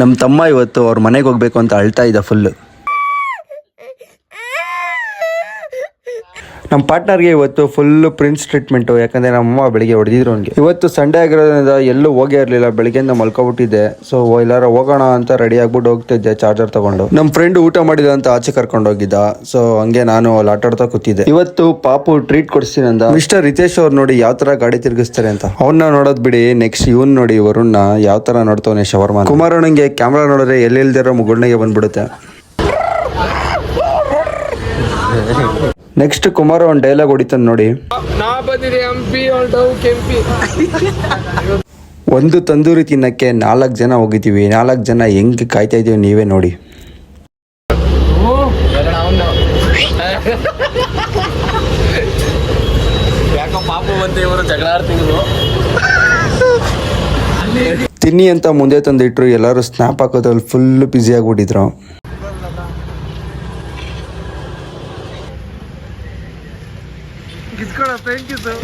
ನಮ್ಮ ತಮ್ಮ ಇವತ್ತು ಅವ್ರ ಮನೆಗೆ ಹೋಗ್ಬೇಕು ಅಂತ ಅಳ್ತಾ ಇದ್ದ ಫುಲ್. ನಮ್ಮ ಪಾರ್ಟ್ನರ್ಗೆ ಇವತ್ತು ಫುಲ್ ಪ್ರಿನ್ಸ್ ಟ್ರೀಟ್ಮೆಂಟು, ಯಾಕಂದರೆ ನಮ್ಮಮ್ಮ ಬೆಳಿಗ್ಗೆ ಹೊಡೆದಿದ್ರು ಅವನಿಗೆ. ಇವತ್ತು ಸಂಡೇ ಆಗಿರೋದ್ರಿಂದ ಎಲ್ಲೂ ಹೋಗೇ ಇರಲಿಲ್ಲ, ಬೆಳಿಗ್ಗೆಯಿಂದ ಮಲ್ಕೊಬಿಟ್ಟಿದ್ದೆ. ಸೊ ಎಲ್ಲಾರ ಹೋಗೋಣ ಅಂತ ರೆಡಿ ಆಗ್ಬಿಟ್ಟು ಹೋಗ್ತಿದ್ದೆ ಚಾರ್ಜರ್ ತಗೊಂಡು. ನಮ್ಮ ಫ್ರೆಂಡ್ ಊಟ ಮಾಡಿದ ಅಂತ ಆಚೆ ಕರ್ಕೊಂಡು ಹೋಗಿದ್ದ. ಸೊ ಹಂಗೆ ನಾನು ಅಲ್ಲಿ ಆಟ ಆಡ್ತಾ ಕೂತಿದ್ದೆ. ಇವತ್ತು ಪಾಪು ಟ್ರೀಟ್ ಕೊಡಿಸ್ತೀನಿ ಅಂದ. ಮಿಸ್ಟರ್ ರಿತೇಶ್ ಅವ್ರು ನೋಡಿ ಯಾವ ತರ ಗಾಡಿ ತಿರುಗಿಸ್ತಾರೆ ಅಂತ. ಅವ್ನ ನೋಡೋದ್ ಬಿಡಿ, ನೆಕ್ಸ್ಟ್ ಇವನ್ ನೋಡಿ ವರುಣ್ನ ಯಾವ ತರ ನೋಡ್ತವನೆ ಶವರ್ಮಾ. ಕುಮಾರಣ್ಣಂಗೆ ಕ್ಯಾಮ್ರಾ ನೋಡಿದ್ರೆ ಎಲ್ಲಿಲ್ದಿರೋ ಮುಗುಳ್ನೆಗೆ ಬಂದ್ಬಿಡುತ್ತೆ. ನೆಕ್ಸ್ಟ್ ಕುಮಾರ್ ಒಂದು ಡೈಲಾಗ್ ಹೊಡಿತಾನೆ ನೋಡಿ. ಒಂದು ತಂದೂರಿ ತಿನ್ನಕ್ಕೆ 4 ಜನ ಹೋಗಿದ್ದೀವಿ, 4 ಜನ ಹೆಂಗೆ ಕಾಯ್ತಾ ಇದೀವಿ ನೀವೇ ನೋಡಿ. ತಿನ್ನಿ ಅಂತ ಮುಂದೆ ತಂದಿಟ್ರು, ಎಲ್ಲರೂ ಸ್ನ್ಯಾಪ್ ಹಾಕೋದ್ರಲ್ಲಿ ಫುಲ್ ಬ್ಯುಸಿ ಆಗ್ಬಿಟ್ಟಿದ್ರು. ಕಿಸ್ಕೊಳ ಥ್ಯಾಂಕ್ ಯು ಸರ್.